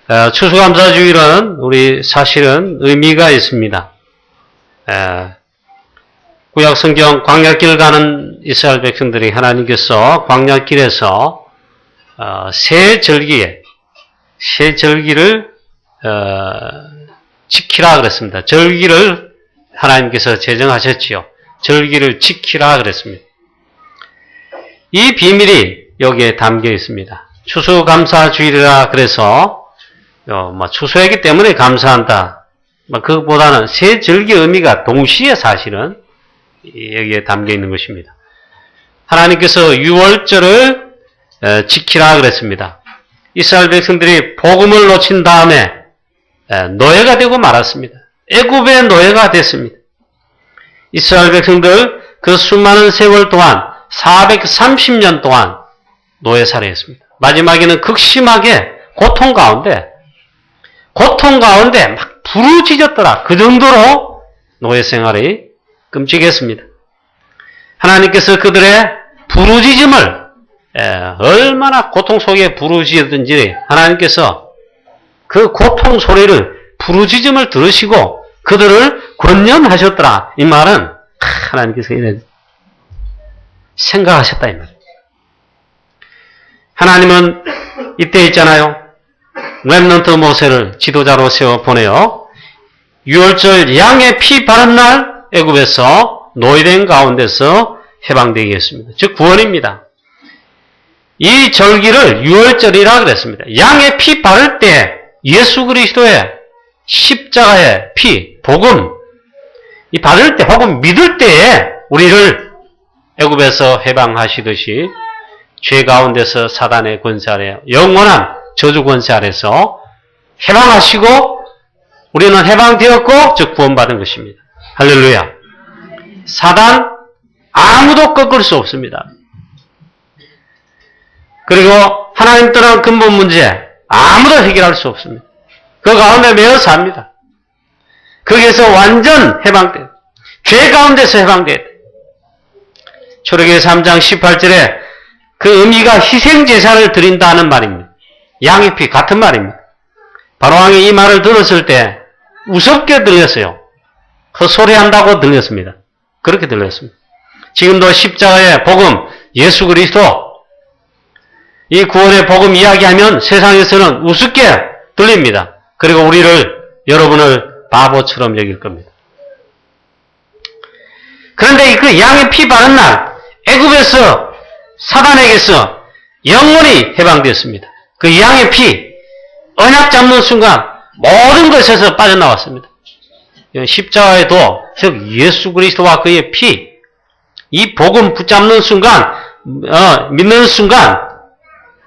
추수감사주일은 우리 사실은 의미가 있습니다. 구약성경 광야길 가는 이스라엘 백성들이 하나님께서 광야길에서 새 절기를 지키라 그랬습니다. 절기를 하나님께서 제정하셨지요. 절기를 지키라 그랬습니다. 이 비밀이 여기에 담겨 있습니다. 추수감사주일이라 그래서 추수했기 때문에 감사한다. 그것보다는 새 절기 의미가 동시에 사실은 여기에 담겨 있는 것입니다. 하나님께서 유월절을 지키라 그랬습니다. 이스라엘 백성들이 복음을 놓친 다음에 노예가 되고 말았습니다. 애굽의 노예가 됐습니다. 이스라엘 백성들 그 수많은 세월 동안 430년 동안 노예살이했습니다. 마지막에는 극심하게 고통 가운데 막 부르짖었더라. 그 정도로 노예 생활이 끔찍했습니다. 하나님께서 그들의 부르짖음을 얼마나 고통 속에 부르짖었든지 하나님께서 그 고통 소리를 부르짖음을 들으시고 그들을 권념하셨더라. 이 말은 하나님께서 이래 생각하셨다 이 말이에요. 하나님은 이때 있잖아요. 렘넌트 모세를 지도자로 세워 보내요. 유월절 양의 피 바른 날 애굽에서 노예된 가운데서 해방되게 했습니다. 즉 구원입니다. 이 절기를 유월절이라 그랬습니다. 양의 피 바를 때 예수 그리스도의 십자가의 피, 복음, 이 바를 때 혹은 믿을 때에 우리를 애굽에서 해방하시듯이 죄 가운데서 사단의 권세 아래 영원한 저주 권세 아래서 해방하시고 우리는 해방되었고 즉 구원받은 것입니다. 할렐루야. 사단 아무도 꺾을 수 없습니다. 그리고 하나님 떠난 근본 문제 아무도 해결할 수 없습니다. 그 가운데 매어 삽니다. 거기에서 완전 해방돼요. 죄 가운데서 해방돼요. 초록의 3장 18절에 그 의미가 희생제사를 드린다는 말입니다. 양의 피 같은 말입니다. 바로왕이 이 말을 들었을 때 우습게 들렸어요. 헛소리한다고 들렸습니다. 그렇게 들렸습니다. 지금도 십자가의 복음, 예수 그리스도 이 구원의 복음 이야기하면 세상에서는 우습게 들립니다. 그리고 여러분을 바보처럼 여길 겁니다. 그런데 그 양의 피 바른 날 애굽에서 사단에게서 영원히 해방되었습니다. 그 양의 피 언약 잡는 순간 모든 것에서 빠져나왔습니다. 십자가에도 즉 예수 그리스도와 그의 피 이 복음 붙잡는 순간 믿는 순간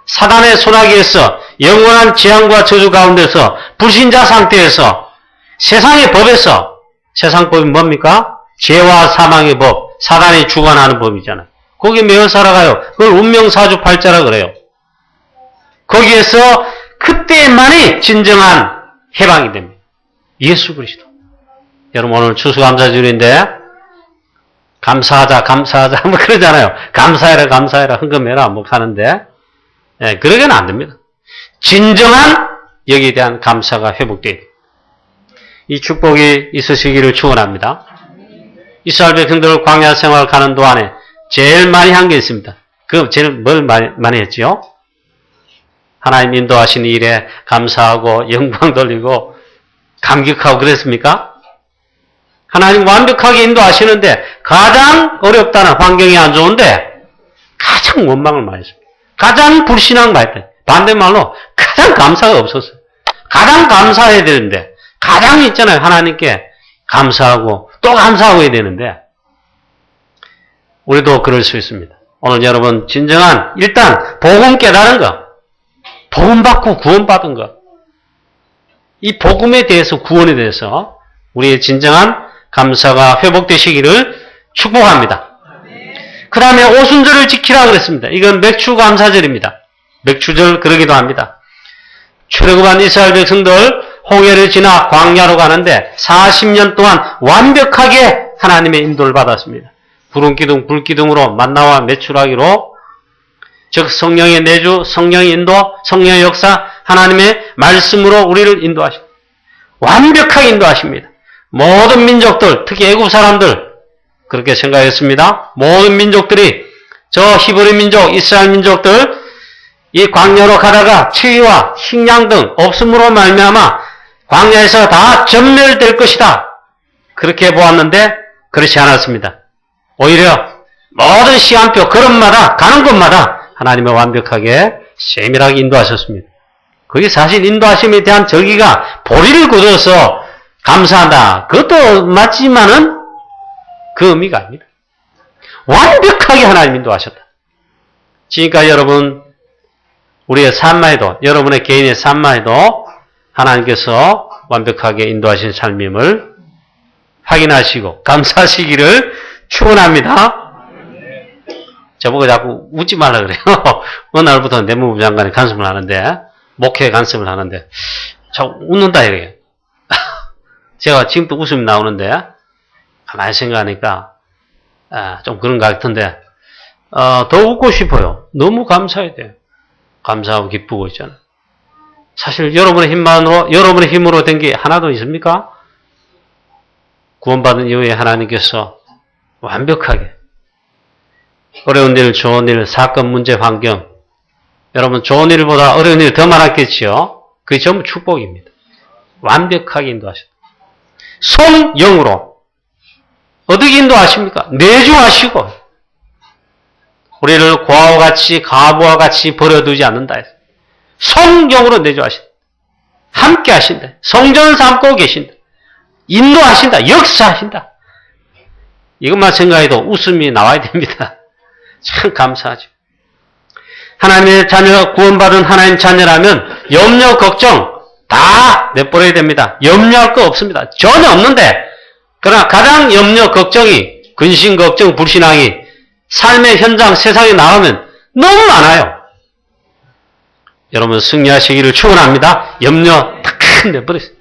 사단의 소나기에서 영원한 재앙과 저주 가운데서 불신자 상태에서 세상의 법에서 세상 법이 뭡니까? 죄와 사망의 법, 사단이 주관하는 법이잖아요. 거기에 매여 살아가요. 그걸 운명사주팔자라 그래요. 거기에서 그때만이 진정한 해방이 됩니다. 예수 그리스도. 여러분 오늘 추수감사주일인데 감사하자 뭐 그러잖아요. 감사해라 헌금해라 뭐 하는데 그러게는 안 됩니다. 진정한 여기에 대한 감사가 회복돼야 돼요. 이 축복이 있으시기를 축원합니다. 이스라엘 백성들 광야 생활 가는 동안에 제일 많이 한 게 있습니다. 쟤는 뭘 많이 했지요? 하나님 인도하신 일에 감사하고 영광 돌리고 감격하고 그랬습니까? 하나님 완벽하게 인도하시는데 가장 어렵다는 환경이 안 좋은데 가장 원망을 많이 했습니다. 가장 불신앙 많이 했다. 반대말로 가장 감사가 없었어요. 가장 감사해야 되는데 가장 있잖아요. 하나님께 감사하고 또 감사하고 해야 되는데 우리도 그럴 수 있습니다. 오늘 여러분 진정한 일단 복음 깨달은 거, 복음 받고 구원받은 거, 이 복음에 대해서 구원에 대해서 우리의 진정한 감사가 회복되시기를 축복합니다. 그 다음에 오순절을 지키라 그랬습니다. 이건 맥추감사절입니다. 맥추절 그러기도 합니다. 출애굽한 이스라엘 백성들 홍해를 지나 광야로 가는데 40년 동안 완벽하게 하나님의 인도를 받았습니다. 구름기둥, 불기둥으로 만나와 메추라기로 즉 성령의 내주, 성령의 인도, 성령의 역사, 하나님의 말씀으로 우리를 인도하십니다. 완벽하게 인도하십니다. 모든 민족들, 특히 애국 사람들 그렇게 생각했습니다. 모든 민족들이 저 히브리 민족, 이스라엘 민족들 이 광야로 가다가 치유와 식량 등 없음으로 말미암아 광야에서 다 전멸될 것이다. 그렇게 보았는데 그렇지 않았습니다. 오히려 모든 시간표 걸음마다 가는 곳마다 하나님의 완벽하게 세밀하게 인도하셨습니다. 그게 사실 인도하심에 대한 저기가 보리를 굳어서 감사한다. 그것도 맞지만은 그 의미가 아닙니다. 완벽하게 하나님 인도하셨다. 지금까지 여러분 우리의 삶만해도 여러분의 개인의 삶만해도 하나님께서 완벽하게 인도하신 삶임을 확인하시고 감사하시기를 축원합니다. 저보고 자꾸 웃지 말라 그래요. 어느 날부터 내무부 장관이 간섭을 하는데 목회 간섭을 하는데 자꾸 웃는다 이래요. 제가 지금도 웃음이 나오는데 가만히 생각하니까 좀 그런 것 같은데 더 웃고 싶어요. 너무 감사해야 돼요. 감사하고 기쁘고 있잖아요. 사실 여러분의 힘으로 된 게 하나도 있습니까? 구원받은 이후에 하나님께서 완벽하게 어려운 일, 좋은 일, 사건, 문제, 환경 여러분 좋은 일보다 어려운 일이 더 많았겠지요. 그게 전부 축복입니다. 완벽하게 인도하셨다. 성령으로 어떻게 인도하십니까? 내주하시고 우리를 고아와 같이 가부와 같이 버려두지 않는다 해서 성령으로 내주하신다. 함께 하신다. 성전을 삼고 계신다. 인도하신다. 역사하신다. 이것만 생각해도 웃음이 나와야 됩니다. 참 감사하죠. 하나님의 자녀, 구원받은 하나님 자녀라면 염려, 걱정 다 내버려야 됩니다. 염려할 거 없습니다. 전혀 없는데 그러나 가장 염려, 걱정이 근심, 걱정, 불신앙이 삶의 현장, 세상에 나오면 너무 많아요. 여러분 승리하시기를 축원합니다. 염려 다 내버리세요.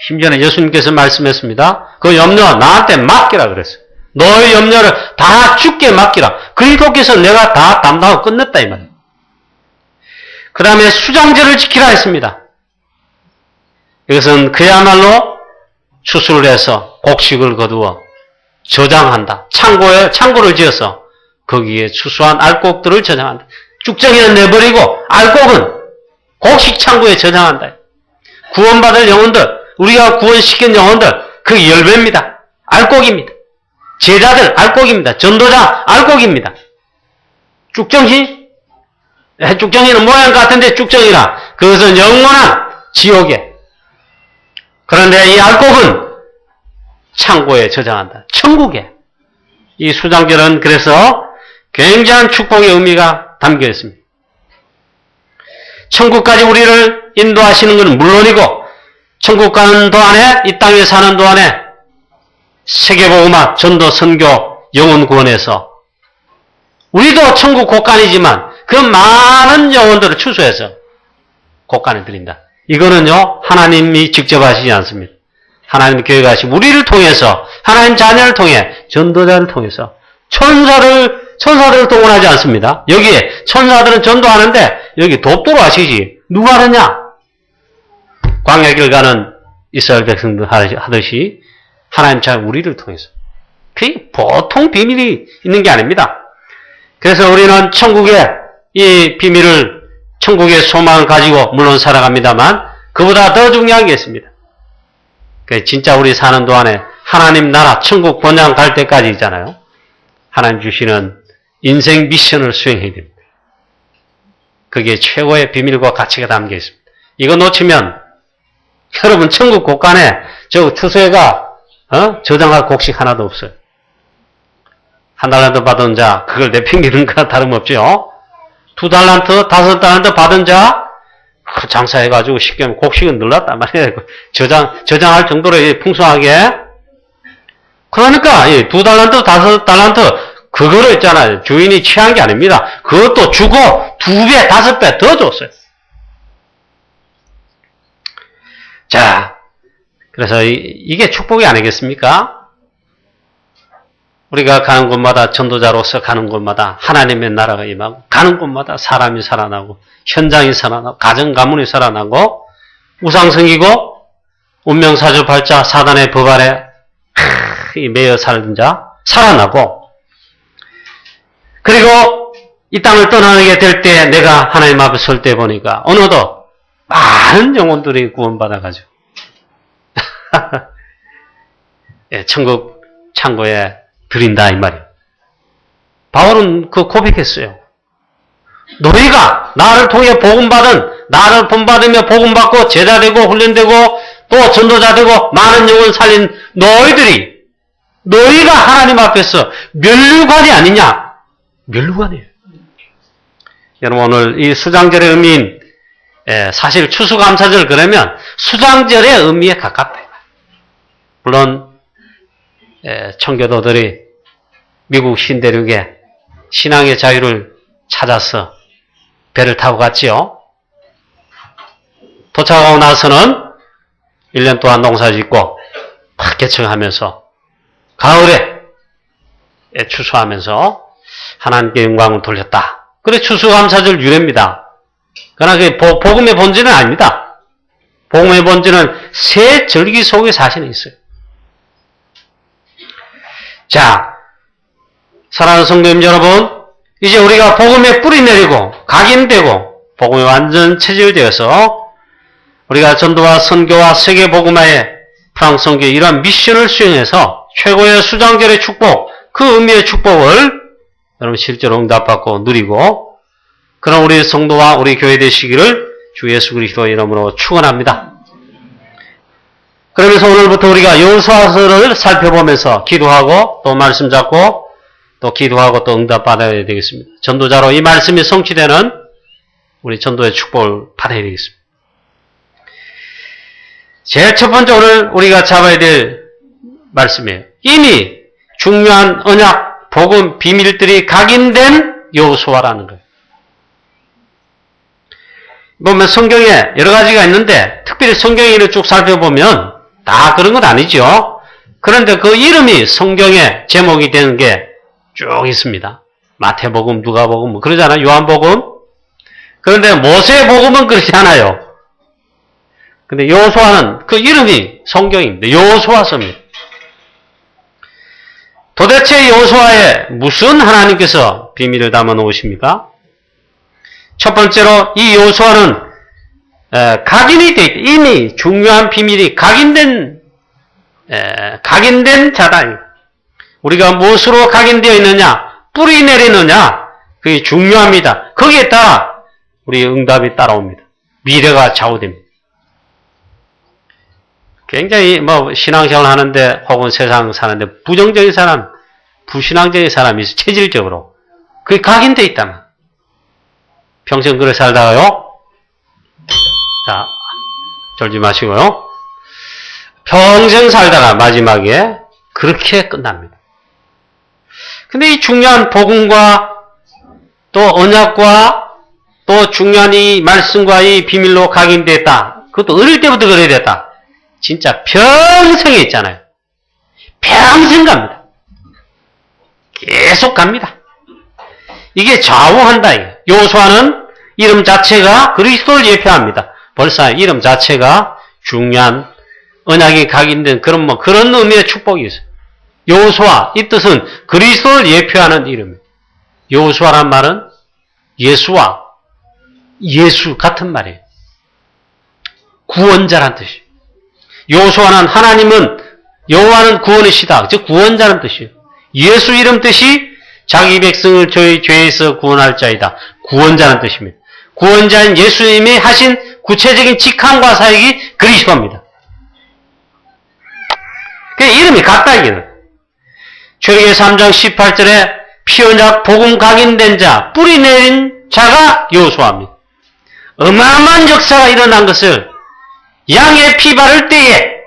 심지어는 예수님께서 말씀했습니다. 그 염려 나한테 맡기라 그랬어요. 너의 염려를 다 주께 맡기라. 그 일곱께서 내가 다 담당하고 끝냈다 이 말이에요. 그 다음에 수장제를 지키라 했습니다. 이것은 그야말로 추수를 해서 곡식을 거두어 저장한다. 창고를 지어서 거기에 추수한 알곡들을 저장한다. 쭉정이는 내버리고 알곡은 곡식 창고에 저장한다. 구원받을 영혼들, 우리가 구원시킨 영혼들 그 열매입니다. 알곡입니다. 제자들 알곡입니다. 전도자 알곡입니다. 쭉정이? 쭉정이는 모양 같은데 쭉정이라. 그것은 영원한 지옥에. 그런데 이 알곡은 창고에 저장한다. 천국에. 이 수장절은 그래서 굉장한 축복의 의미가 담겨 있습니다. 천국까지 우리를 인도하시는 것은 물론이고 천국 가는 동안에 이 땅에 사는 동안에 세계복음화, 전도, 선교, 영혼 구원에서 우리도 천국 곳간이지만 그 많은 영혼들을 추수해서 곳간에 드린다. 이거는요 하나님이 직접 하시지 않습니다. 하나님 교회가 하시고 우리를 통해서 하나님 자녀를 통해 전도자를 통해서 천사들을 동원하지 않습니다. 여기에 천사들은 전도하는데 여기 돕도록 하시지 누가 하느냐? 광야길 가는 이스라엘 백성들 하듯이 하나님 자 우리를 통해서 그게 보통 비밀이 있는 게 아닙니다. 그래서 우리는 천국의 이 비밀을 천국의 소망을 가지고 물론 살아갑니다만 그보다 더 중요한 게 있습니다. 진짜 우리 사는 동안에 하나님 나라 천국 본향 갈 때까지 있잖아요. 하나님 주시는 인생 미션을 수행해야 됩니다. 그게 최고의 비밀과 가치가 담겨 있습니다. 이거 놓치면 여러분 천국 곳간에 저 투수회가 저장할 곡식 하나도 없어요. 한 달란트 받은 자 그걸 내팽기는 거 다름없죠. 2달란트, 5달란트 받은 자 장사해가지고 쉽게 하면 곡식은 늘었단 말이에요. 저장할 정도로 풍성하게. 그러니까 2달란트, 5달란트 그거를 있잖아요. 주인이 취한 게 아닙니다. 그것도 주고 2배, 5배 더 줬어요. 자, 그래서 이게 축복이 아니겠습니까? 우리가 가는 곳마다 전도자로서 가는 곳마다 하나님의 나라가 임하고 가는 곳마다 사람이 살아나고 현장이 살아나고 가정 가문이 살아나고 우상 섬기고 운명사주팔자 사단의 법 아래 매여 살던 자 살아나고 그리고 이 땅을 떠나게 될 때 내가 하나님 앞에 설 때 보니까 어느덧 많은 영혼들이 구원받아가지고 예, 천국 창고에 드린다 이 말이에요. 바울은 그 고백했어요. 너희가 나를 통해 복음받은 나를 본받으며 복음받고 제자되고 훈련되고 또 전도자되고 많은 영혼 살린 너희가 하나님 앞에서 면류관이 아니냐? 면류관이에요. 여러분 오늘 이 수장절의 의미인 사실 추수감사절 그러면 수장절의 의미에 가깝다. 물론 청교도들이 미국 신대륙에 신앙의 자유를 찾아서 배를 타고 갔지요. 도착하고 나서는 1년 동안 농사짓고 탁 개척하면서 가을에 추수하면서 하나님께 영광을 돌렸다. 그래 추수감사절 유래입니다. 그러나 그게 복음의 본질은 아닙니다. 복음의 본질은 새 절기 속에 사실은 있어요. 자, 사랑하는 성도님 여러분, 이제 우리가 복음에 뿌리 내리고 각인되고 복음에 완전 체질되어서 우리가 전도와 선교와 세계 복음화의 프랑스 선교 이러한 미션을 수행해서 최고의 수장절의 축복, 그 의미의 축복을 여러분 실제로 응답받고 누리고 그런 우리 성도와 우리 교회 되시기를 주 예수 그리스도의 이름으로 축원합니다. 그러면서 오늘부터 우리가 여호수아서를 살펴보면서 기도하고 또 말씀 잡고 또 기도하고 또 응답받아야 되겠습니다. 전도자로 이 말씀이 성취되는 우리 전도의 축복을 받아야 되겠습니다. 제일 첫 번째 오늘 우리가 잡아야 될 말씀이에요. 이미 중요한 언약, 복음, 비밀들이 각인된 여호수아라는 거예요. 보면 성경에 여러 가지가 있는데 특별히 성경을 쭉 살펴보면 다 그런 건 아니죠. 그런데 그 이름이 성경의 제목이 되는 게 쭉 있습니다. 마태복음, 누가복음, 뭐 그러잖아요. 요한복음. 그런데 모세복음은 그렇지 않아요. 근데 여호수아는 그 이름이 성경입니다. 여호수아서입니다. 도대체 여호수아에 무슨 하나님께서 비밀을 담아 놓으십니까? 첫 번째로 이 여호수아는 각인이 되어 있다. 이미 중요한 비밀이 각인된 자다. 우리가 무엇으로 각인되어 있느냐? 뿌리 내리느냐? 그게 중요합니다. 거기에 따라 우리 응답이 따라옵니다. 미래가 좌우됩니다. 굉장히 신앙생활 하는데 혹은 세상 사는데 부정적인 사람, 불신앙적인 사람이 있어 체질적으로. 그게 각인되어 있다면. 평생 그래 살다가요. 자, 졸지 마시고요. 평생 살다가 마지막에 그렇게 끝납니다. 근데 이 중요한 복음과 또 언약과 또 중요한 이 말씀과 이 비밀로 각인됐다. 그것도 어릴 때부터 그래야 됐다. 진짜 평생에 있잖아요. 평생 갑니다. 계속 갑니다. 이게 좌우한다. 여호수아는 이름 자체가 그리스도를 예표합니다. 벌써 이름 자체가 중요한 언약이 각인된 그런 의미의 축복이 있어요. 여호수아 이 뜻은 그리스도를 예표하는 이름이에요. 여호수아란 말은 예수와 예수 같은 말이에요. 구원자란 뜻이에요. 여호수아는 여호와는 구원이시다. 즉 구원자는 뜻이에요. 예수 이름 뜻이 자기 백성을 저희 죄에서 구원할 자이다. 구원자는 뜻입니다. 구원자인 예수님이 하신 구체적인 직함과 사역이 그리스도입니다. 그 이름이 같다 이게는. 출애굽기 3장 18절에 피언약 복음 각인된 자, 뿌리 내린 자가 여호수아입니다. 어마어마한 역사가 일어난 것을 양의 피 바를 때에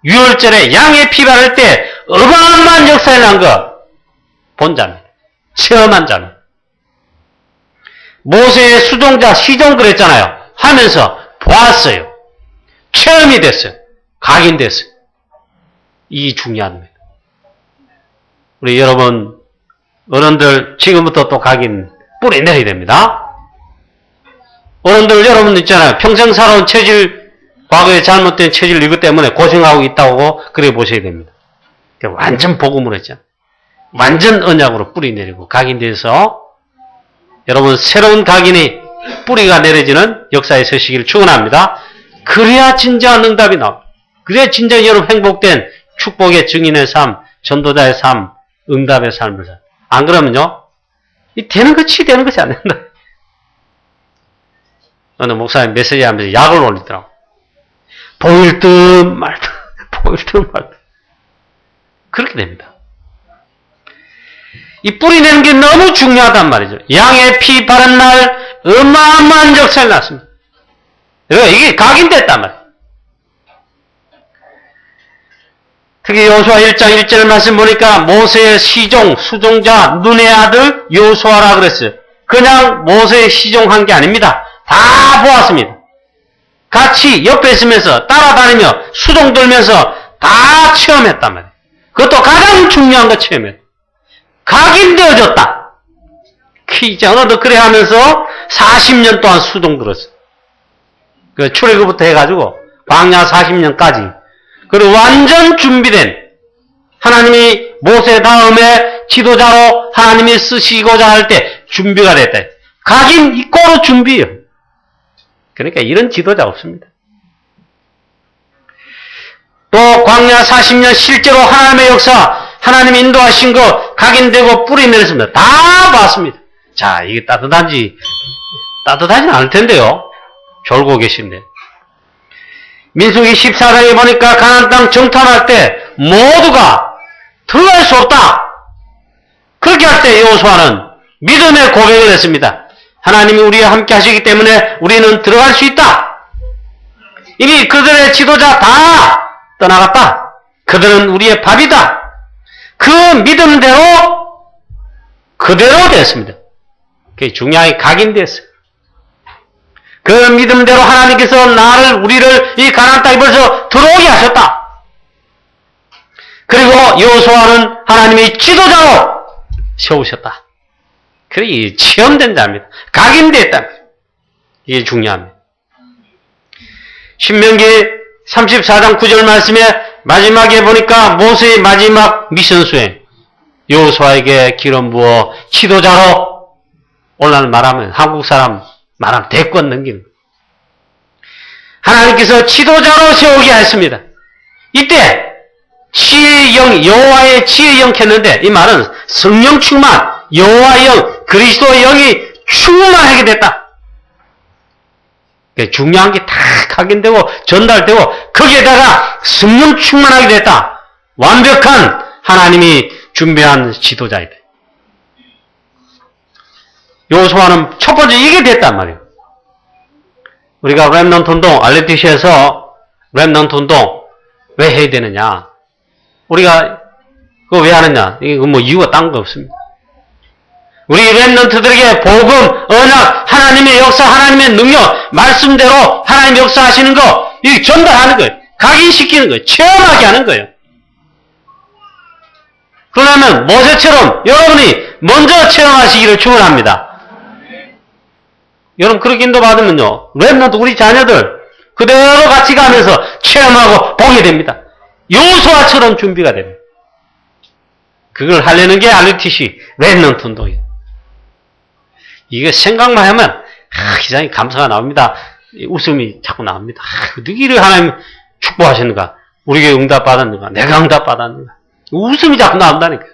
유월절에 양의 피 바를 때 어마어마한 역사가 일어난 거 본 자입니다. 체험한 자입니다. 모세의 수종자 시종 그랬잖아요. 하면서 보았어요. 체험이 됐어요. 각인됐어요. 이 중요합니다. 우리 여러분, 어른들 지금부터 또 각인 뿌리 내려야 됩니다. 어른들 여러분 있잖아요. 평생 살아온 체질, 과거에 잘못된 체질 이것 때문에 고생하고 있다고 그래 보셔야 됩니다. 완전 복음으로 했잖아요. 완전 언약으로 뿌리 내리고 각인돼서 여러분 새로운 각인이 뿌리가 내려지는 역사에 서시기를 축원합니다. 그래야 진정한 응답이 나옵니다. 그래야 진정 여러분 행복된 축복의 증인의 삶, 전도자의 삶, 응답의 삶을 살. 안 그러면요, 이 되는 것이 안 된다. 어느 목사님 메시지 하면서 약을 올리더라고. 보일 듯 말 듯, 보일 듯 말 듯. 그렇게 됩니다. 이 뿌리 내는 게 너무 중요하단 말이죠. 양의 피 바른 날 어마어마한 역사가 났습니다. 이게 각인됐단 말이에요. 특히 여호수아 1장 1절 말씀 보니까 모세의 시종, 수종자, 눈의 아들 여호수아라 그랬어요. 그냥 모세의 시종한 게 아닙니다. 다 보았습니다. 같이 옆에 있으면서 따라다니며 수종 들면서 다 체험했단 말이에요. 그것도 가장 중요한 거 체험했다. 각인되어졌다. 이제 어느덧 그래 하면서 40년 동안 수종 들었어요. 그 출애굽부터 해가지고 광야 40년까지. 그리고 완전 준비된 하나님이 모세 다음에 지도자로 하나님이 쓰시고자 할 때 준비가 됐다. 각인 이꼬로 준비해요. 그러니까 이런 지도자 없습니다. 또 광야 40년 실제로 하나님의 역사, 하나님 인도하신 거 각인되고 뿌리 내렸습니다. 다 봤습니다. 자, 이게 따뜻하진 않을 텐데요. 졸고 계신데. 민수기 14장에 보니까 가나안 땅 정탐할 때 모두가 들어갈 수 없다. 그렇게 할 때 여호수아는 믿음의 고백을 했습니다. 하나님이 우리와 함께 하시기 때문에 우리는 들어갈 수 있다. 이미 그들의 지도자 다 떠나갔다. 그들은 우리의 밥이다. 그 믿음대로 그대로 됐습니다. 그게 중요하게 각인됐어요. 그 믿음대로 하나님께서 우리를 이 가나안 땅에 벌써 들어오게 하셨다. 그리고 여호수아는 하나님의 지도자로 세우셨다. 그게 체험된 자입니다. 각인됐다. 이게 중요합니다. 신명기 34장 9절 말씀에 마지막에 보니까 모세의 마지막 미션 수행, 여호수아에게 기름 부어 지도자로, 오늘 말하면 한국 사람 말하면 대권 넘기는 거예요. 하나님께서 지도자로 세우게 하였습니다. 이때 지혜의 영, 여호와의 지혜의 영 켰는데 이 말은 성령 충만, 여호와의 영, 그리스도의 영이 충만하게 됐다. 중요한 게 다 각인되고 전달되고 거기에다가 성령 충만하게 됐다. 완벽한 하나님이 준비한 지도자이다. 여호수아는 첫 번째 이게 됐단 말이에요. 우리가 렘넌트 운동, 알레티시에서 렘넌트 운동 왜 해야 되느냐? 우리가 그거 왜 하느냐? 이거 뭐 이유가 딴 거 없습니다. 우리 렘넌트들에게 복음, 언약, 하나님의 역사, 하나님의 능력, 말씀대로 하나님 역사하시는 거, 이 전달하는 거예요. 각인시키는 거예요. 체험하게 하는 거예요. 그러면 모세처럼 여러분이 먼저 체험하시기를 축원합니다. 여러분 그렇게 인도받으면요, 렘넌트 우리 자녀들 그대로 같이 가면서 체험하고 보게 됩니다. 여호수아처럼 준비가 됩니다. 그걸 하려는 게 RUTC 렘넌트 운동이에요. 이게 생각만 하면 굉장히 감사가 나옵니다. 웃음이 자꾸 나옵니다. 누구를 하나님 축복하셨는가? 우리에게 응답받았는가? 내가 응답받았는가? 웃음이 자꾸 나온다니까.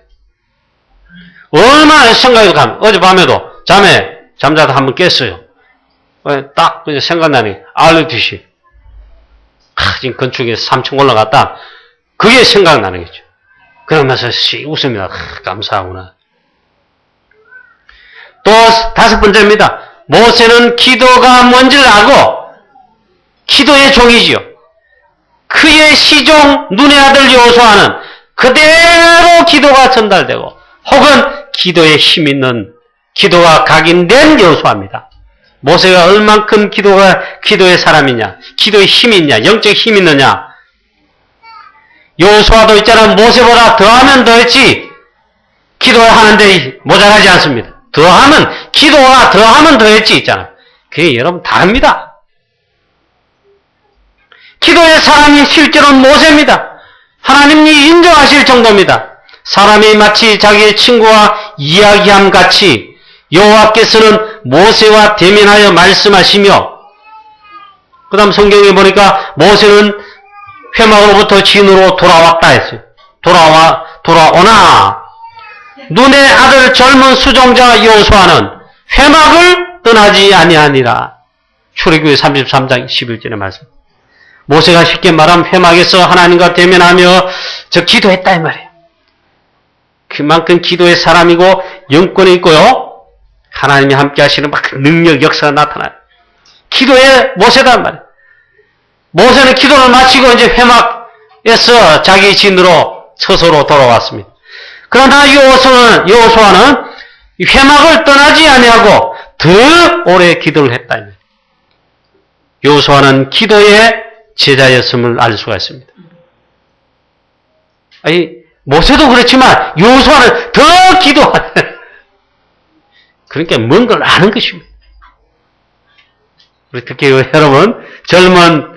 얼마나 생각이 가면 어젯밤에도 잠자다 한번 깼어요. 딱 그냥 생각나니 RUTC 지금 건축에서 3층 올라갔다. 그게 생각나는 거죠. 그러면서 웃음이 나. 감사하구나. 또 다섯 번째입니다. 모세는 기도가 뭔지를 알고 기도의 종이지요. 그의 시종 눈의 아들 여호수아는 그대로 기도가 전달되고 혹은 기도에 힘 있는 기도가 각인된 여호수아입니다. 모세가 얼만큼 기도의 사람이냐, 기도에 힘이 있냐, 영적 힘이 있느냐. 여호수아도 있잖아, 모세보다 더하면 더했지 기도하는데 모자라지 않습니다. 더하면, 기도가 더하면 더했지 있잖아. 그게 여러분 다릅니다. 기도의 사람이 실제로는 모세입니다. 하나님이 인정하실 정도입니다. 사람이 마치 자기의 친구와 이야기함 같이 여호와께서는 모세와 대면하여 말씀하시며, 그 다음 성경에 보니까 모세는 회막으로부터 진으로 돌아왔다 했어요. 돌아오나 눈의 아들 젊은 수종자 여호수아는 회막을 떠나지 아니하니라. 출애굽기 33장 11절의 말씀. 모세가 쉽게 말하면 회막에서 하나님과 대면하며 기도했다 이 말이에요. 그만큼 기도의 사람이고 영권이 있고요. 하나님이 함께 하시는 막 능력, 역사가 나타나요. 기도의 모세다 말이에요. 모세는 기도를 마치고 이제 회막에서 자기 진으로 처소로 돌아왔습니다. 그러나 여호수아는 회막을 떠나지 아니하고 더 오래 기도를 했다. 여호수아는 기도의 제자였음을 알 수가 있습니다. 아니, 모세도 그렇지만 여호수아는 더 기도하는, 그러니까 뭔 걸 아는 것입니다. 우리 특히 여러분, 젊은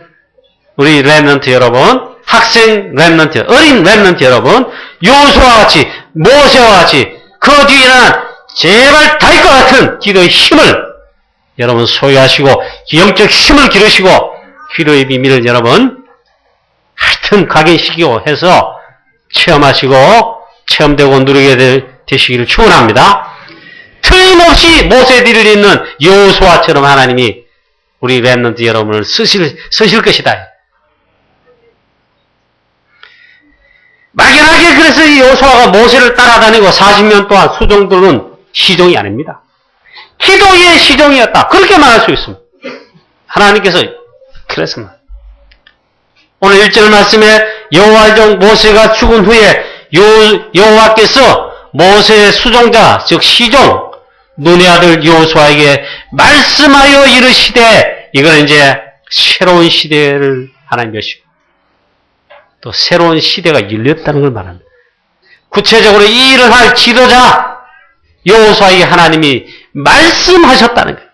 우리 렘넌트 여러분, 학생 렘넌트, 어린 렘넌트 여러분, 여호수아와 같이, 모세와 같이 그 뒤에는 제발 다할 것 같은 기도의 힘을 여러분 소유하시고 영적 힘을 기르시고 기도의 비밀을 여러분 하여튼 각인시키고 해서 체험하시고 체험되고 누리게 되시기를 축원합니다. 틀림없이 모세 뒤를 잇는 여호수아처럼 하나님이 우리 렘넌트 여러분을 쓰실 것이다. 막연하게 그래서 이 여호수아가 모세를 따라다니고 40년 동안 수종들은 시종이 아닙니다. 기도의 시종이었다. 그렇게 말할 수 있습니다. 하나님께서 그래서 오늘 1절 말씀에 여호와의 종 모세가 죽은 후에 여호와께서 모세의 수종자 즉 시종 눈의 아들 여호수아에게 말씀하여 이르시되, 이건 이제 새로운 시대를 하나님 여시고 또 새로운 시대가 열렸다는 걸 말합니다. 구체적으로 이 일을 할 지도자 여호수아에게 하나님이 말씀하셨다는 거예요.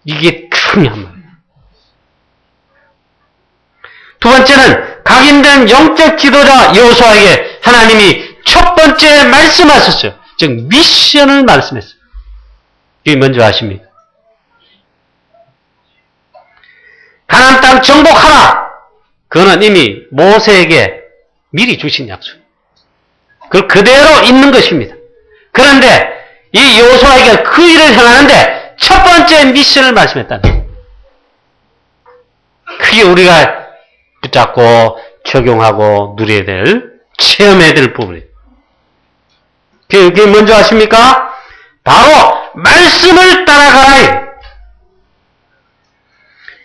이게 중요한 말이에요. 두 번째는 각인된 영적 지도자 여호수아에게 하나님이 첫 번째 말씀하셨어요. 즉 미션을 말씀했어요. 이게 뭔지 아십니까? 가나안 땅 정복하라. 그거는 이미 모세에게 미리 주신 약속. 그걸 그대로 있는 것입니다. 그런데 이 여호수아에게 그 일을 행하는데 첫 번째 미션을 말씀했다는 거예요. 그게 우리가 붙잡고 적용하고 누려야 될, 체험해야 될 부분이에요. 그게 뭔지 아십니까? 바로 말씀을 따라가라.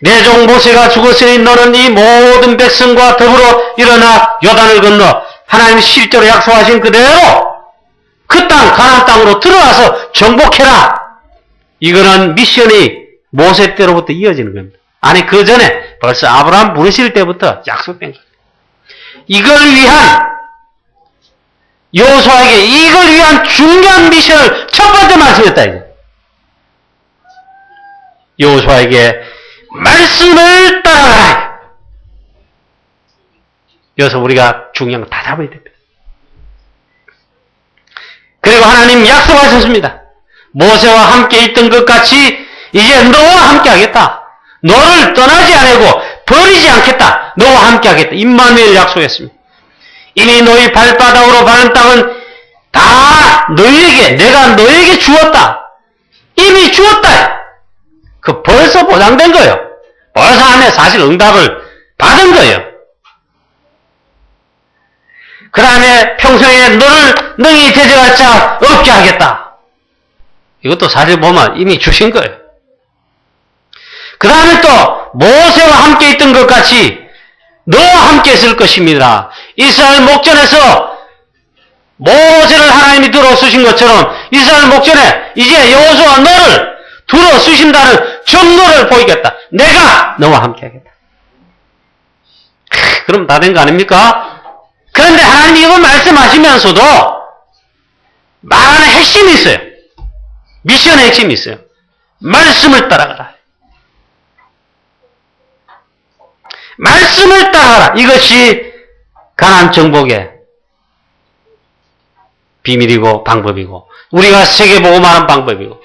내 종 모세가 죽었으니 너는 이 모든 백성과 더불어 일어나 요단을 건너 하나님이 실제로 약속하신 그대로 그 땅, 가나안 땅으로 들어가서 정복해라. 이거는 미션이 모세 때로부터 이어지는 겁니다. 아니 그 전에 벌써 아브라함 부르실 때부터 약속된 거예요. 이걸 위한 여호수아에게 이걸 위한 중요한 미션을 첫 번째 말씀했다. 이제 여호수아에게 말씀을 따라가라. 여기서 우리가 중요한 거 다 잡아야 됩니다. 그리고 하나님 약속하셨습니다. 모세와 함께 있던 것 같이 이제 너와 함께 하겠다. 너를 떠나지 않고 버리지 않겠다. 너와 함께 하겠다. 임마누엘 약속했습니다. 이미 너희 발바닥으로 밟은 땅은 다 너희에게, 내가 너희에게 주었다. 이미 주었다. 그 벌써 보장된 거예요. 벌써 안에 사실 응답을 받은 거예요. 그 다음에 평생에 너를 능히 대적할 자 없게 하겠다. 이것도 사실 보면 이미 주신 거예요. 그 다음에 또 모세와 함께 있던 것 같이 너와 함께 있을 것입니다. 이스라엘 목전에서 모세를 하나님이 들어쓰신 것처럼 이스라엘 목전에 이제 여호수아 너를 들어쓰신다는 정도를 보이겠다. 내가 너와 함께 하겠다. 그럼 다 된 거 아닙니까? 그런데 하나님이 이걸 말씀하시면서도 말하는 핵심이 있어요. 미션의 핵심이 있어요. 말씀을 따라가라. 말씀을 따라가라. 이것이 가나안 정복의 비밀이고 방법이고 우리가 세계복음하는 방법이고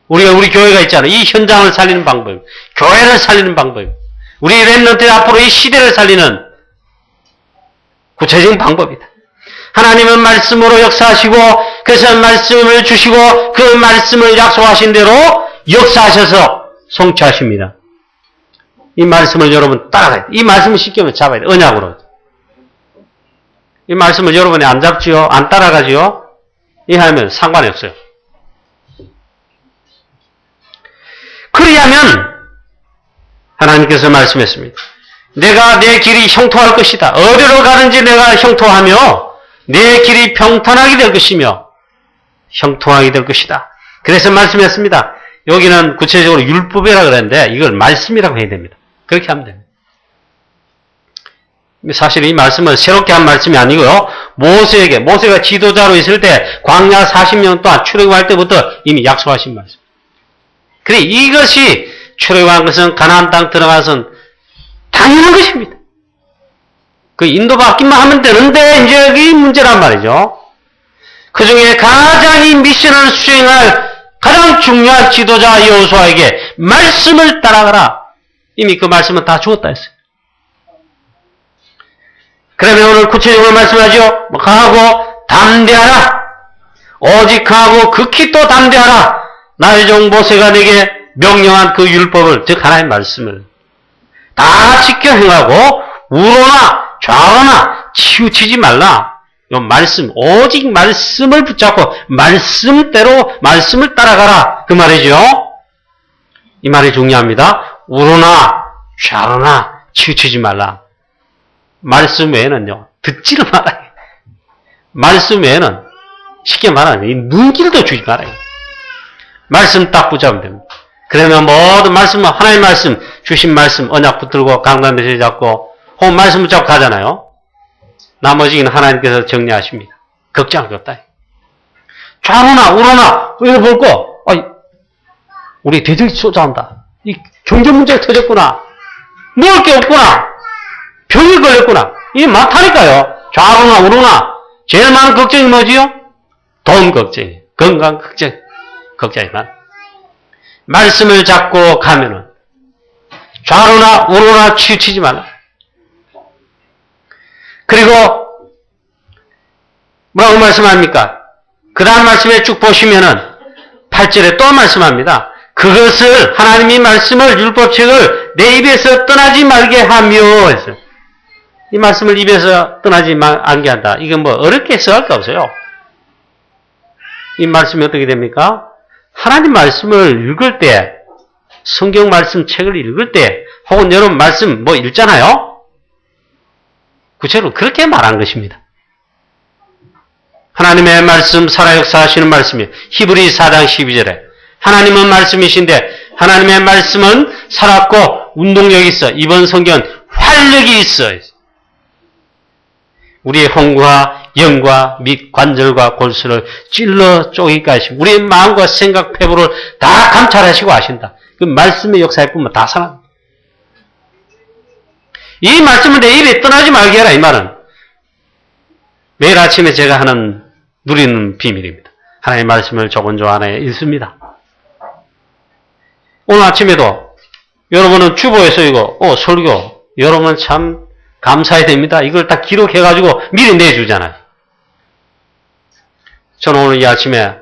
우리가 우리 교회가 있잖아요. 이 현장을 살리는 방법, 교회를 살리는 방법, 우리 렘넌트 앞으로 이 시대를 살리는 구체적인 방법이다. 하나님은 말씀으로 역사하시고 그래서 말씀을 주시고 그 말씀을 약속하신 대로 역사하셔서 성취하십니다. 이 말씀을 여러분 따라가야 돼. 이 말씀을 쉽게 잡아야 돼. 언약으로. 이 말씀을 여러분이 안 잡지요? 안 따라가지요? 이 하면 상관이 없어요. 그리하면 하나님께서 말씀했습니다. 내가 내 길이 형통할 것이다. 어디로 가든지 내가 형통하며 내 길이 평탄하게 될 것이며 형통하게 될 것이다. 그래서 말씀했습니다. 여기는 구체적으로 율법이라고 그랬는데 이걸 말씀이라고 해야 됩니다. 그렇게 하면 됩니다. 사실 이 말씀은 새롭게 한 말씀이 아니고요. 모세가 지도자로 있을 때 광야 40년 동안 출애굽할 때부터 이미 약속하신 말씀. 그래 이것이 출애굽한 것은 가나안 땅 들어가서는 당연한 것입니다. 그 인도받기만 하면 되는데 이제 이 문제란 말이죠. 그 중에 가장 이 미션을 수행할 가장 중요한 지도자 여호수아에게 말씀을 따라가라. 이미 그 말씀은 다 주었다 했어요. 그러면 오늘 구체적으로 말씀하죠. 강하고 담대하라. 오직 강하고 극히 또 담대하라. 나의 종 모세가 내게 명령한 그 율법을, 즉 하나님의 말씀을 다 지켜 행하고 우로나 좌로나 치우치지 말라. 이 말씀, 오직 말씀을 붙잡고 말씀대로 말씀을 따라가라. 그 말이죠. 이 말이 중요합니다. 우로나 좌로나 치우치지 말라. 말씀 외에는요, 듣지를 말아요. 말씀 외에는 쉽게 말하면 눈길도 주지 말아요. 말씀 딱 붙잡으면 됩니다. 그러면 모든 말씀은 하나님의 말씀, 주신 말씀, 언약 붙들고 강단대지 잡고 혹은 말씀 붙잡고 가잖아요. 나머지는 하나님께서 정리하십니다. 걱정할 게 없다. 좌로나 우로나 이거 볼 거. 우리 대적이 쏟아온다. 이 경제 문제가 터졌구나. 먹을 게 없구나. 병이 걸렸구나. 이게 많다니까요. 좌로나 우로나 제일 많은 걱정이 뭐지요? 돈 걱정, 건강 걱정이만. 말씀을 잡고 가면은 좌로나 우로나 치우치지 말라. 그리고 뭐라고 말씀합니까? 그 다음 말씀에 쭉 보시면은 8절에 또 말씀합니다. 그것을 하나님이 말씀을 율법책을 내 입에서 떠나지 말게 하며 했어요. 이 말씀을 입에서 떠나지 않게 한다. 이건 뭐 어렵게 써할 게 없어요. 이 말씀이 어떻게 됩니까? 하나님 말씀을 읽을 때, 성경 말씀 책을 읽을 때, 혹은 여러분 말씀 뭐 읽잖아요? 구체적으로 그렇게 말한 것입니다. 하나님의 말씀, 살아 역사하시는 말씀이에요. 히브리 4장 12절에. 하나님은 말씀이신데, 하나님의 말씀은 살았고, 운동력이 있어. 이번 성경은 활력이 있어. 우리의 혼과 영과 및 관절과 골수를 찔러 쪼기까지 우리의 마음과 생각, 패부를 다 감찰하시고 아신다. 그 말씀의 역사에 보면 다 살아. 이 말씀을 내 입에 떠나지 말게 해라. 이 말은 매일 아침에 제가 누리는 비밀입니다. 하나님의 말씀을 조곤조 안에 읽습니다. 오늘 아침에도 여러분은 주보에서 이거 설교 여러분 참 감사해야 됩니다. 이걸 딱 기록해가지고 미리 내주잖아요. 저는 오늘 이 아침에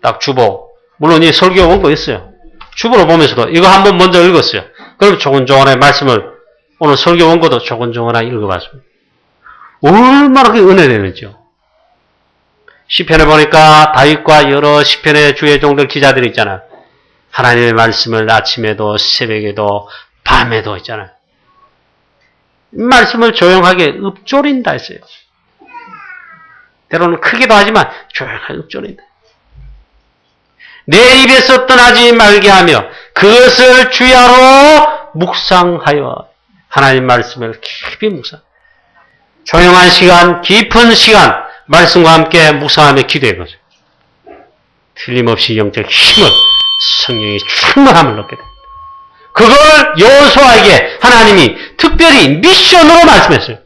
딱 주보, 물론 이 설교 원고 있어요. 주보를 보면서도 이거 한번 먼저 읽었어요. 그럼 조곤조곤하게 말씀을 오늘 설교 원고도 조곤조곤하게 읽어봤습니다. 얼마나 그게 은혜되는지요. 시편에 보니까 다윗과 여러 시편의 주의 종들 기자들이 있잖아요. 하나님의 말씀을 아침에도 새벽에도 밤에도 있잖아요. 말씀을 조용하게 읊조린다 했어요. 때로는 크기도 하지만 조용하게 읊조린다. 내 입에서 떠나지 말게 하며 그것을 주야로 묵상하여 하나님 말씀을 깊이 묵상. 조용한 시간, 깊은 시간, 말씀과 함께 묵상하며 기도해보세요. 틀림없이 영적 힘을, 성령의 충만함을 얻게 됩니다. 그걸 여호수아에게 하나님이 특별히 미션으로 말씀했어요.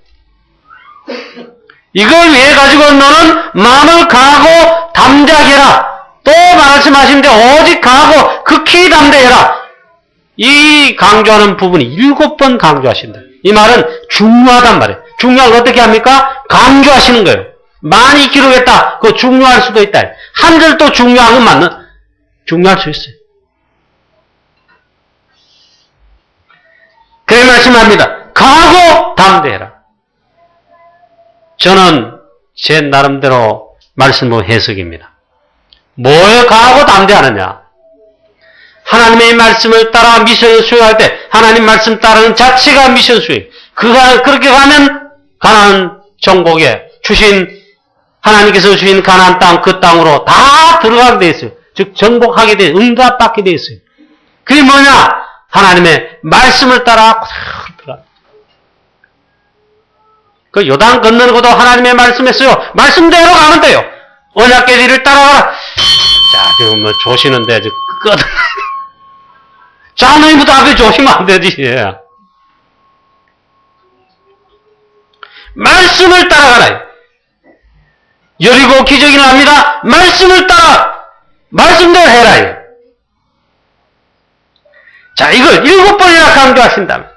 이걸 위해 가지고 너는 마음을 강하고 담대하게 해라. 또 말씀하시는데 오직 강하고 극히 담대해라. 이 강조하는 부분이 7번 강조하신다. 이 말은 중요하단 말이에요. 중요한 걸 어떻게 합니까? 강조하시는 거예요. 많이 기록했다. 그거 중요할 수도 있다. 한 절도 중요한 건 맞는, 중요할 수 있어요. 그래 말씀합니다. 강하고 담대해라. 저는 제 나름대로 말씀의 해석입니다. 뭐에 강하고 담대하느냐? 하나님의 말씀을 따라 미션을 수행할 때 하나님 말씀 따르는 자체가 미션 수행. 그렇게 가면 가나안 정복에 주신 하나님께서 주신 가나안 땅 그 땅으로 다 들어가게 돼 있어요. 즉 정복하게 돼 응답받게 돼 있어요. 그게 뭐냐? 하나님의 말씀을 따라 들어가. 그 요단 건너는 것도 하나님의 말씀했어요. 말씀대로 가면 돼요. 언약궤지를 따라가라. 자, 지금 뭐 조시는데 끝. 자, 너희부터 앞에 조시면 안 되지. 말씀을 따라가라. 여리고 기적이 납니다. 말씀을 따라. 말씀대로 해라. 자, 이걸 7번이나 강조하신다면.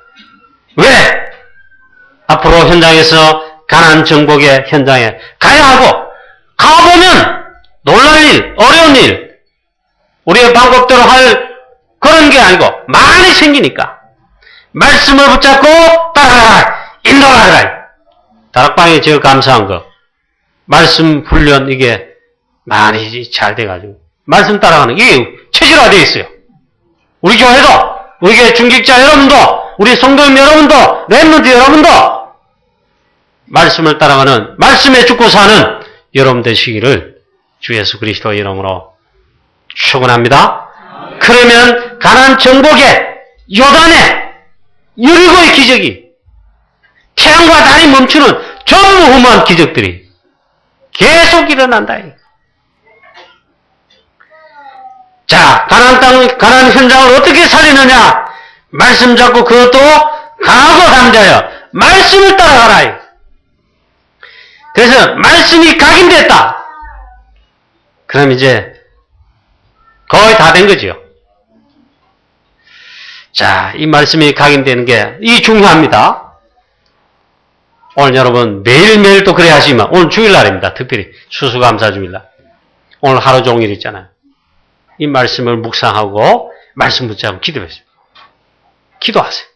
왜? 앞으로 현장에서 가나안 정복의 현장에 가야 하고, 가보면 놀랄 일, 어려운 일, 우리의 방법대로 할 그런 게 아니고 많이 생기니까 말씀을 붙잡고 따라가라, 인도하라. 다락방에 제가 감사한 거, 말씀 훈련 이게 많이 잘 돼가지고 말씀 따라가는 게 체질화되어 있어요. 우리 교회도, 우리 교회 중직자 여러분도, 우리 성도님 여러분도, 렘넌트 여러분도 말씀을 따라가는, 말씀에 죽고 사는 여러분 되시기를 주 예수 그리스도 이름으로 축원합니다. 그러면 가나안 정복에 요단에 여리고의 기적이 태양과 달이 멈추는 전무후무한 기적들이 계속 일어난다. 자, 가나안 땅, 가나안 현장을 어떻게 살리느냐? 말씀 잡고 그것도 강하고 담대하여 말씀을 따라가라. 그래서 말씀이 각인됐다. 그럼 이제 거의 다 된 거죠. 자, 이 말씀이 각인되는 게 이 중요합니다. 오늘 여러분 매일매일 또 그래 하시면 오늘 주일날입니다. 특별히 추수감사 주일날. 오늘 하루 종일 있잖아요. 이 말씀을 묵상하고 말씀 붙잡고 기도하세요. 기도하세요.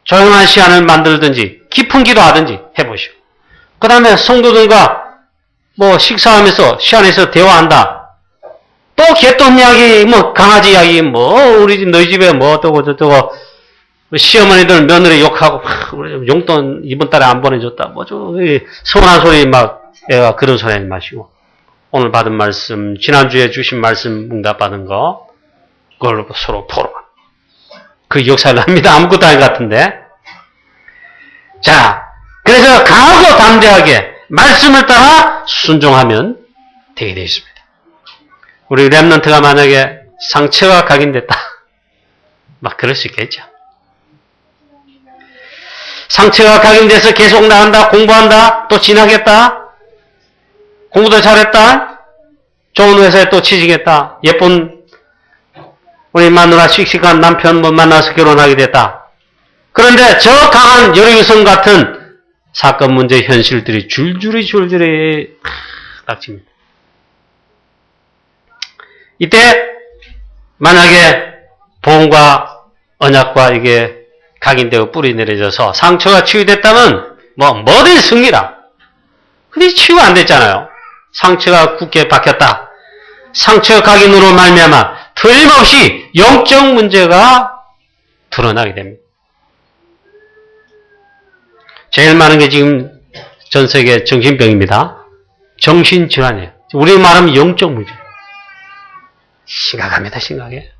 조용한 시간을 만들든지 깊은 기도하든지 해보시오. 그 다음에 성도들과 뭐 식사하면서 시간에서 대화한다. 또 개똥 이야기, 뭐 강아지 이야기, 뭐 우리 집 너희 집에 뭐 어떠고 저떠고 시어머니들 며느리 욕하고 용돈 이번 달에 안 보내줬다. 뭐죠? 서운한 소리 막 애가 그런 소리 하지 마시고 오늘 받은 말씀, 지난주에 주신 말씀 응답받은 거 그걸로 서로 토론. 그 역사를 합니다. 아무것도 아닌 것 같은데. 자, 그래서 강하고 담대하게 말씀을 따라 순종하면 되게 되어 있습니다. 우리 렘넌트가 만약에 상처가 각인됐다. 막 그럴 수 있겠죠. 상처가 각인돼서 계속 나간다, 공부한다, 또 진학했다, 공부도 잘했다, 좋은 회사에 또 취직했다, 예쁜 우리 마누라 씩씩한 남편 뭐 만나서 결혼하게 됐다. 그런데 저 강한 여리고성 같은 사건 문제 현실들이 줄줄이 닥칩니다. 이때 만약에 보험과 언약과 이게 각인되고 뿌리 내려져서 상처가 치유됐다면 뭐든 승리라. 근데 치유가 안 됐잖아요. 상처가 굳게 박혔다. 상처 각인으로 말미암아 틀림없이 영적 문제가 드러나게 됩니다. 제일 많은 게 지금 전 세계 정신병입니다. 정신질환이에요. 우리 말하면 영적 문제. 심각합니다, 심각해.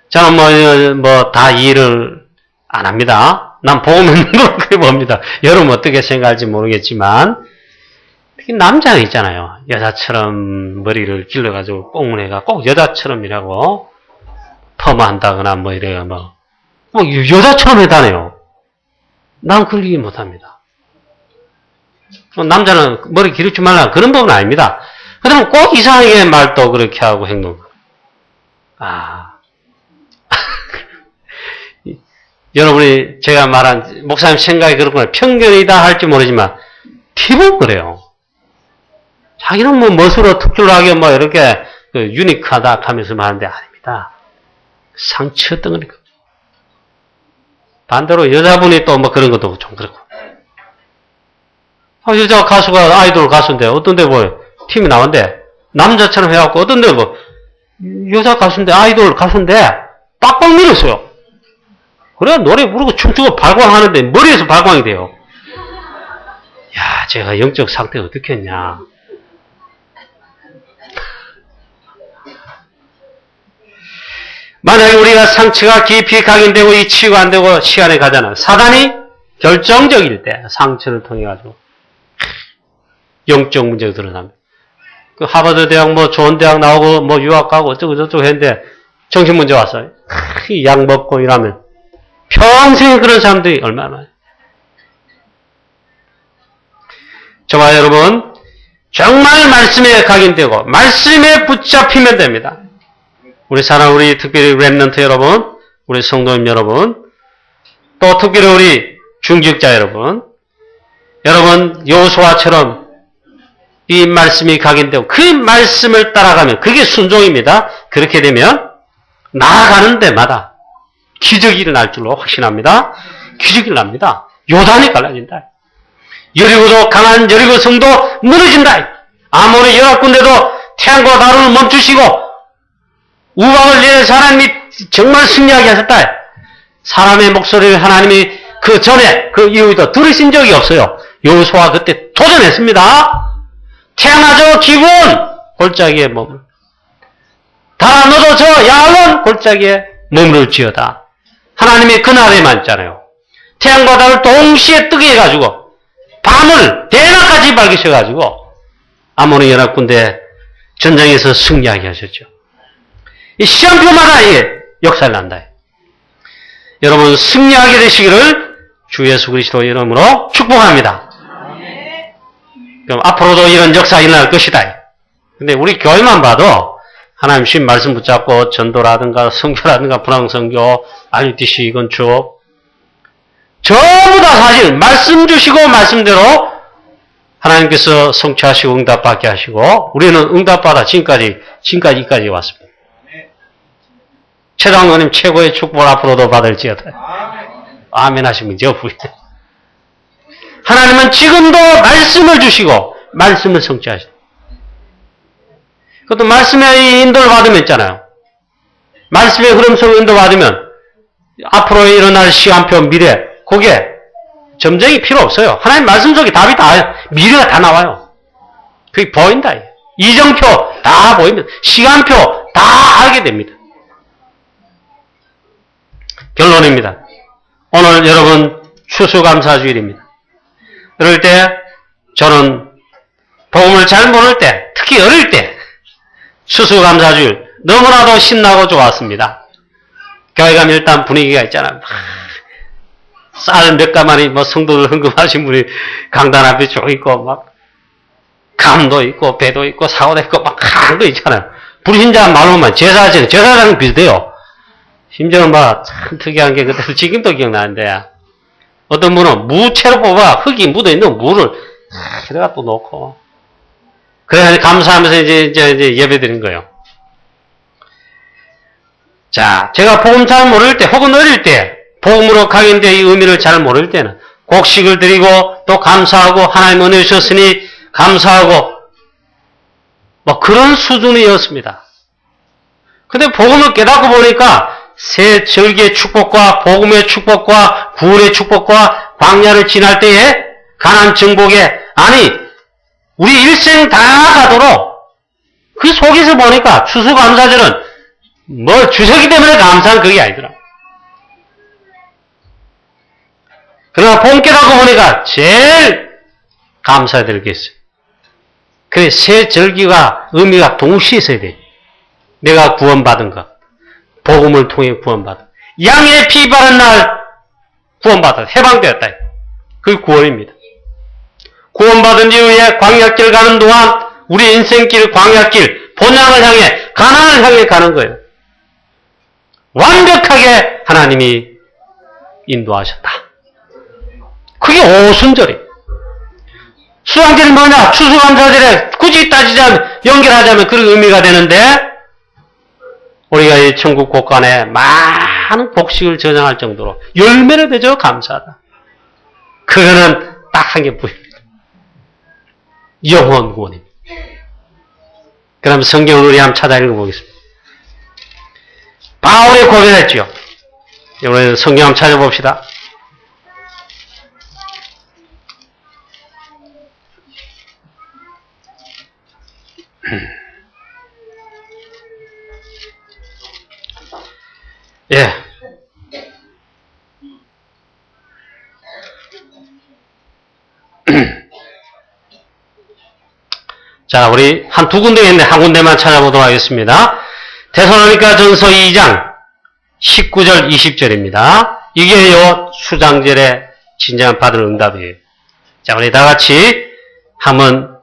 저는 다 이해를 안 합니다. 난 보험 있는 걸 그렇게 봅니다. 여러분 어떻게 생각할지 모르겠지만, 특히 남자는 있잖아요. 여자처럼 머리를 길러가지고 꽁무니가 꼭 여자처럼이라고 퍼마한다거나 뭐 이래요. 뭐 여자처럼 해다네요. 난 그러기 못합니다. 남자는 머리 기르지 말라 그런 법은 아닙니다. 그러면 꼭 이상하게 말도 그렇게 하고 행동. 여러분이 제가 말한 목사님 생각이 그렇구나. 편견이다 할지 모르지만 피부 그래요. 자기는 뭐 멋으로 특출나게 뭐 이렇게 유니크하다 하면서 말하는데 아닙니다. 상처 덩어리. 반대로 여자분이 또 뭐 그런 것도 좀 그렇고. 여자 가수가 아이돌 가수인데 어떤데 뭐 팀이 나온대. 남자처럼 해갖고 어떤데 뭐 여자 가수인데 아이돌 가수인데 빡빡 밀었어요. 그래 노래 부르고 춤추고 발광하는데 머리에서 발광이 돼요. 야, 제가 영적 상태가 어떻게 했냐. 만약에 우리가 상처가 깊이 각인되고 이 치유가 안 되고 시간이 가잖아. 사단이 결정적일 때 상처를 통해 가지고 영적 문제가 드러납니다. 그 하버드 대학 뭐 좋은 대학 나오고 뭐 유학 가고 어쩌고 저쩌고 했는데 정신 문제 왔어요. 약 먹고 이러면 평생 그런 사람들이 얼마나 많아요. 저와 여러분 정말 말씀에 각인되고 말씀에 붙잡히면 됩니다. 우리 사랑 우리 특별히 렘넌트 여러분, 우리 성도님 여러분, 또 특별히 우리 중직자 여러분, 여러분 여호수아처럼 이 말씀이 각인되고 그 말씀을 따라가면 그게 순종입니다. 그렇게 되면 나아가는 데마다 기적이 일어날 줄로 확신합니다. 기적이 일어납니다. 요단이 갈라진다. 여리고도 강한 여리고 성도 무너진다. 아몬의 연합군대도 태양과 달을 멈추시고 우박을 내는 하나님이 정말 승리하게 하셨다. 사람의 목소리를 하나님이 그 전에 그 이후에도 들으신 적이 없어요. 여호수아 그때 도전했습니다. 태어나죠 기분 골짜기에 머물. 달아 너도 저 야알론 골짜기에 머무를지어다. 하나님이 그날에만 있잖아요. 태양과 달을 동시에 뜨게 해가지고 밤을 대낮까지 밝히셔가지고 아몬의 연합군대 전장에서 승리하게 하셨죠. 이 시간표마다 이게 역사를 난다. 여러분 승리하게 되시기를 주 예수 그리스도 이름으로 축복합니다. 그럼 앞으로도 이런 역사 일어날 것이다. 근데 우리 교회만 봐도 하나님 신 말씀 붙잡고 전도라든가 선교라든가 분황선교, RUTC 건축 전부 다 사실 말씀 주시고 말씀대로 하나님께서 성취하시고 응답받게 하시고 우리는 응답받아 지금까지 이까지 왔습니다. 최장로님 최고의 축복을 앞으로도 받을지어다. 아멘 하시면 저 부인. 하나님은 지금도 말씀을 주시고 말씀을 성취하시고 그것도 말씀의 인도를 받으면 있잖아요. 말씀의 흐름 속에 인도받으면 앞으로 일어날 시간표 미래 그게 점쟁이 필요 없어요. 하나님 말씀 속에 답이 다 미래가 다 나와요. 그게 보인다. 이정표 다 보입니다. 시간표 다 알게 됩니다. 결론입니다. 오늘 여러분 추수감사주일입니다. 그럴 때 저는 복음을 잘 모를 때 특히 어릴 때 추수감사주일 너무나도 신나고 좋았습니다. 교회 가면 일단 분위기가 있잖아요. 쌀 몇 가마니 뭐 성도들 헌금하신 분이 강단 앞에 쭉 있고 막 감도 있고 배도 있고 사고도 있고 막 하는 거 있잖아요. 불신자 말로만 제사장 비슷해요. 심지어 막 참 특이한 게 그때 지금도 기억나는데 어떤 분은 무채로 뽑아 흙이 묻어있는 물을 그래가 또 놓고 그래 감사하면서 이제 예배 드린 거예요. 자, 제가 복음 잘 모를 때 혹은 어릴 때 복음으로 각인된 이 의미를 잘 모를 때는 곡식을 드리고 또 감사하고 하나님 은혜 주셨으니 감사하고 뭐 그런 수준이었습니다. 근데 복음을 깨닫고 보니까 새 절기의 축복과 복음의 축복과 구원의 축복과 광야를 지날 때에 가나안 정복에 아니 우리 일생 다 가도록 그 속에서 보니까 추수감사절은 뭐 주석이 때문에 감사한 그게 아니더라. 그러나 복음 깨닫고 보니까 제일 감사해야 될 게 있어요. 그래, 세 절기가 의미가 동시에 있어야 돼. 내가 구원받은 것. 복음을 통해 구원받은. 양의 피 바른 날 구원받았다. 해방되었다. 그게 구원입니다. 구원받은 이후에 광야길 가는 동안 우리 인생길, 광야길, 본향을 향해, 가나안을 향해 가는 거예요. 완벽하게 하나님이 인도하셨다. 그게 오순절이에요. 수양절이 뭐냐? 추수감사절에 굳이 따지자면, 연결하자면 그런 의미가 되는데, 우리가 이 천국 곳간에 많은 복식을 저장할 정도로 열매를 맺어 감사하다. 그거는 딱 한 개뿐입니다. 영원 구원입니다. 그럼 성경을 우리 한번 찾아 읽어보겠습니다. 바울이 고백했죠. 이번에는 성경 한번 찾아봅시다. 예. 자, 우리 한 두 군데 있는데 한 군데만 찾아보도록 하겠습니다. 데살로니가 전서 2장 19절 20절입니다. 이게 요 수장절에 진정한 받을 응답이에요. 자, 우리 다 같이 한번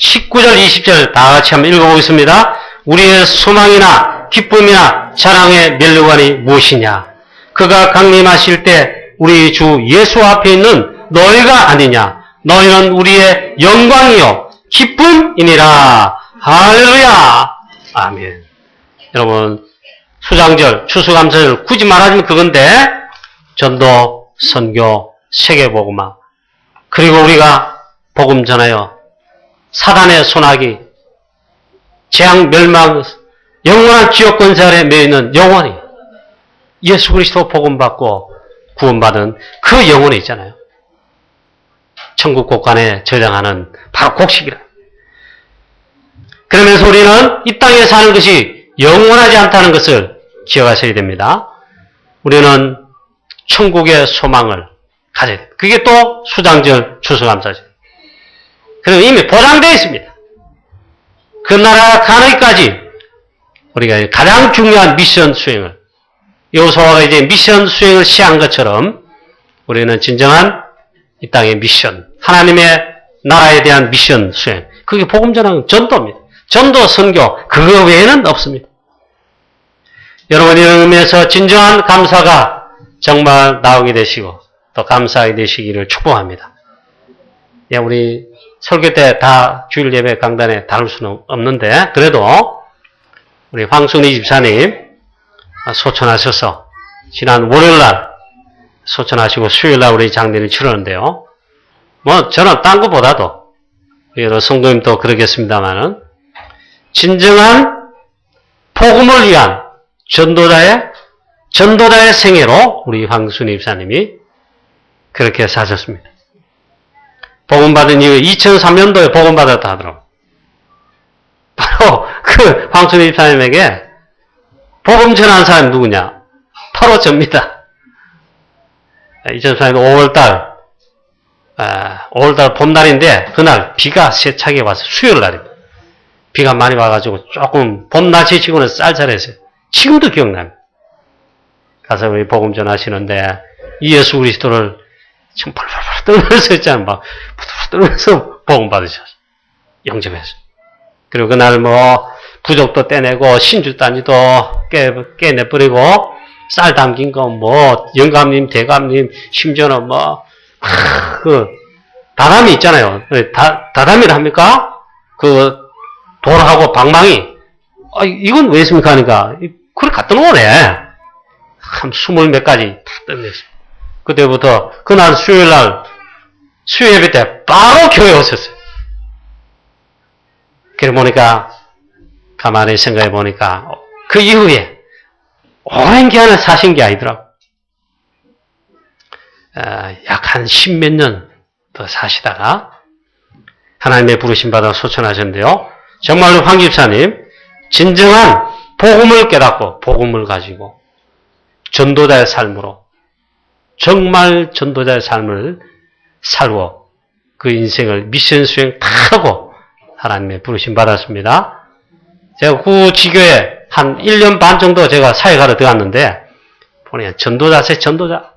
19절 20절 다 같이 한번 읽어보겠습니다. 우리의 소망이나 기쁨이나 자랑의 면류관이 무엇이냐? 그가 강림하실 때 우리 주 예수 앞에 있는 너희가 아니냐? 너희는 우리의 영광이요 기쁨이니라. 할렐루야. 아멘. 여러분, 수장절, 추수감사절 굳이 말하자면 그건데, 전도, 선교, 세계복음화, 그리고 우리가 복음 전하여 사단의 소나기, 재앙, 멸망, 영원한 지옥 권세 아래 매이는 영혼이 예수 그리스도 복음 받고 구원받은 그 영혼이 있잖아요. 천국 곳간에 저장하는 바로 곡식이라. 그러면서 우리는 이 땅에 사는 것이 영원하지 않다는 것을 기억하셔야 됩니다. 우리는 천국의 소망을 가져야 됩니다. 그게 또 수장절, 추수감사절. 그럼 이미 보장되어 있습니다. 그 나라 가기까지 우리가 가장 중요한 미션 수행을, 여호수아가 이제 미션 수행을 시한 것처럼 우리는 진정한 이 땅의 미션, 하나님의 나라에 대한 미션 수행, 그게 복음 전하는 전도입니다. 전도, 선교, 그거 외에는 없습니다. 여러분, 이런 의미에서 진정한 감사가 정말 나오게 되시고 또 감사하게 되시기를 축복합니다. 예, 우리 설교 때 다 주일 예배 강단에 다룰 수는 없는데 그래도 우리 황순희 집사님 소천하셔서 지난 월요일날 소천하시고 수요일날 우리 장례를 치르는데요. 뭐 저는 딴 것보다도 여러 성도님도 그러겠습니다만은 진정한 복음을 위한 전도자의 생애로 우리 황순희 집사님이 그렇게 사셨습니다. 복음 받은 이후에 2003년도에 복음 받았다 하더라고요. 바로 그 황순희 집사님에게 복음 전한 사람이 누구냐? 바로 접니다. 2004년 5월달 봄날인데 그날 비가 세차게 와서 수요일 날입니다. 비가 많이 와가지고 조금 봄날씨 치고는 쌀쌀했어요. 지금도 기억납니다. 가서 우리 복음 전하시는데 이 예수 그리스도를 지금 펄펄펄 떨면서 있잖아요. 막 떨면서 복음 받으셨어요. 영접했어요. 그리고 그날 뭐 부적도 떼내고 신주 단지도 깨내버리고 쌀 담긴 거 뭐 영감님, 대감님, 심지어는 뭐 그 다담이 있잖아요. 다담이를 합니까? 그 돌하고 방망이. 이건 왜 있습니까? 하니까 그걸 갖다 놓으래. 한 20몇 가지 다 뜯냈어요. 그때부터 그날 수요일날 수요예배 때 바로 교회에 오셨어요. 그래 보니까 가만히 생각해 보니까 그 이후에 오랜 기간을 사신 게 아니더라고. 약 한 10몇 년 더 사시다가 하나님의 부르심 받아 소천하셨는데요. 정말로 황 집사님 진정한 복음을 깨닫고 복음을 가지고 전도자의 삶으로 정말 전도자의 삶을 살고 그 인생을 미션 수행 다 하고 하나님의 부르심 받았습니다. 제가 구지교에 한 1년 반 정도 제가 사역하러 들어갔는데 보니 전도자세 전도자.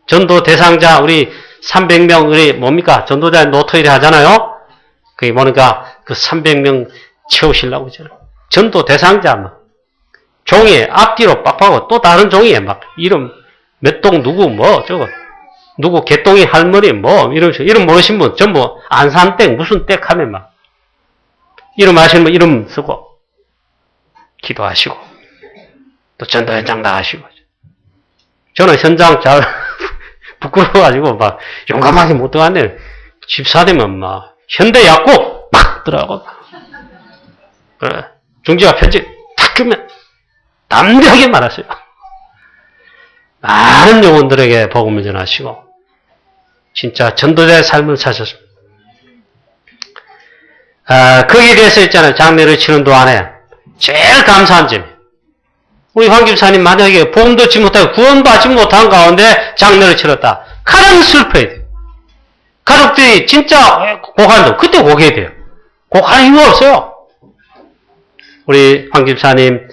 전도 대상자 우리 300명 우리 뭡니까? 전도자 노토일이 하잖아요. 그게 보니까 그 300명 채우시려고 그러잖아요. 전도 대상자 막 종이에 앞뒤로 빡빡하고 또 다른 종이에 막 이름 몇 동 누구 뭐 저거 누구 개똥이 할머니 뭐 이런 식으로 이름 모르신 분 전부 안산댁 무슨 댁 하면 막 이름 아시는 분 이름 쓰고 기도하시고 또 전도 현장 나가시고 저는 현장 잘 부끄러워가지고 막 용감하게 못 들어갔네. 집사되면 막 현대 약국 막 들어가고 그래. 중지와 편지 탁 주면 담대하게 말하세요. 많은 영혼들에게 복음을 전하시고 진짜 전도자의 삶을 사셨습니다. 거기에 대해서 있잖아요. 장례를 치는 동안에 제일 감사한 점이 우리 황 집사님 만약에 복음도 듣지 못하고 구원받지 못한 가운데 장례를 치렀다. 가장 슬퍼야 돼요. 가족들이 진짜 고간도 그때 고개야 돼요. 고갈 이유가 없어요. 우리 황 집사님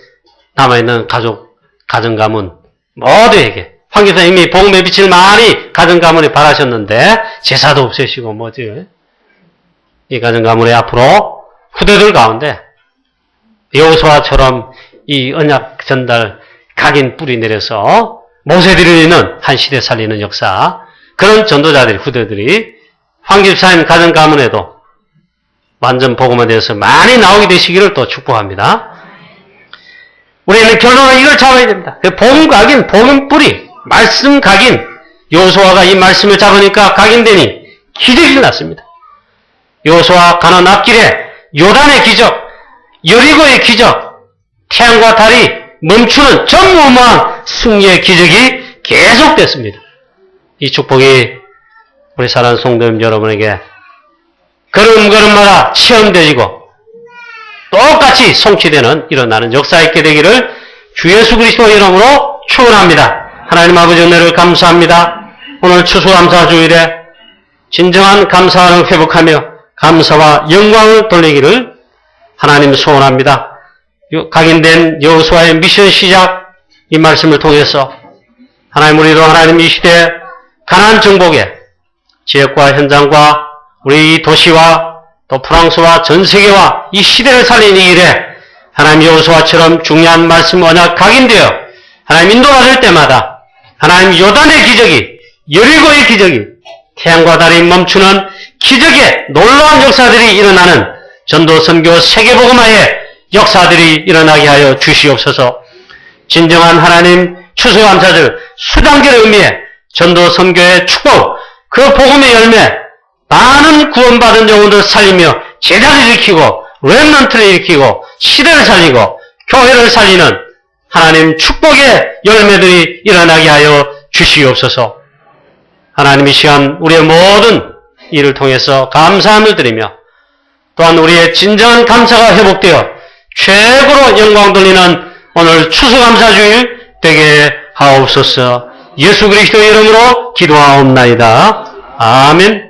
남아있는 가정 가문 모두에게 황 집사님이 복음에 빛을 많이 가정 가문에 바라셨는데 제사도 없으시고 뭐지 이 가정 가문의 앞으로 후대들 가운데 여호수아처럼 이 언약 전달 각인 뿌리 내려서 모세들이는 한 시대 살리는 역사 그런 전도자들이 후대들이 황 집사님 가정 가문에도 완전 복음에 대해서 많이 나오게 되시기를 또 축복합니다. 우리는 결론은 이걸 잡아야 됩니다. 복음 각인, 복음 뿌리, 말씀 각인. 여호수아가 이 말씀을 잡으니까 각인되니 기적이 났습니다. 여호수아 가나안 앞길에 요단의 기적, 여리고의 기적, 태양과 달이 멈추는 전무후무한 승리의 기적이 계속됐습니다. 이 축복이 우리 사랑하는 성도님 여러분에게 걸음걸음마다 체험되지고 똑같이 성취되는 일어나는 역사 있게 되기를 주 예수 그리스도 이름으로 축원합니다. 하나님 아버지 은혜를 감사합니다. 오늘 추수감사 주일에 진정한 감사를 회복하며 감사와 영광을 돌리기를 하나님 소원합니다. 각인된 여호수아의 미션 시작 이 말씀을 통해서 하나님 우리도 하나님 이 시대 가나안 정복의 지역과 현장과 우리 이 도시와 또 프랑스와 전 세계와 이 시대를 살리는 일에 하나님 여호수아처럼 중요한 말씀 언약 각인되어 하나님 인도받을 때마다 하나님 요단의 기적이 여리고의 기적이 태양과 달이 멈추는 기적의 놀라운 역사들이 일어나는 전도 선교 세계복음화의 역사들이 일어나게 하여 주시옵소서. 진정한 하나님 추수감사절 수단계를 의미해 전도 선교의 축복 그 복음의 열매 많은 구원받은 영혼들을 살리며 제자를 일으키고 렘넌트를 일으키고 시대를 살리고 교회를 살리는 하나님 축복의 열매들이 일어나게 하여 주시옵소서. 하나님 이 시간 우리의 모든 일을 통해서 감사함을 드리며 또한 우리의 진정한 감사가 회복되어 최고로 영광 돌리는 오늘 추수감사주일 되게 하옵소서. 예수 그리스도의 이름으로 기도하옵나이다. 아멘.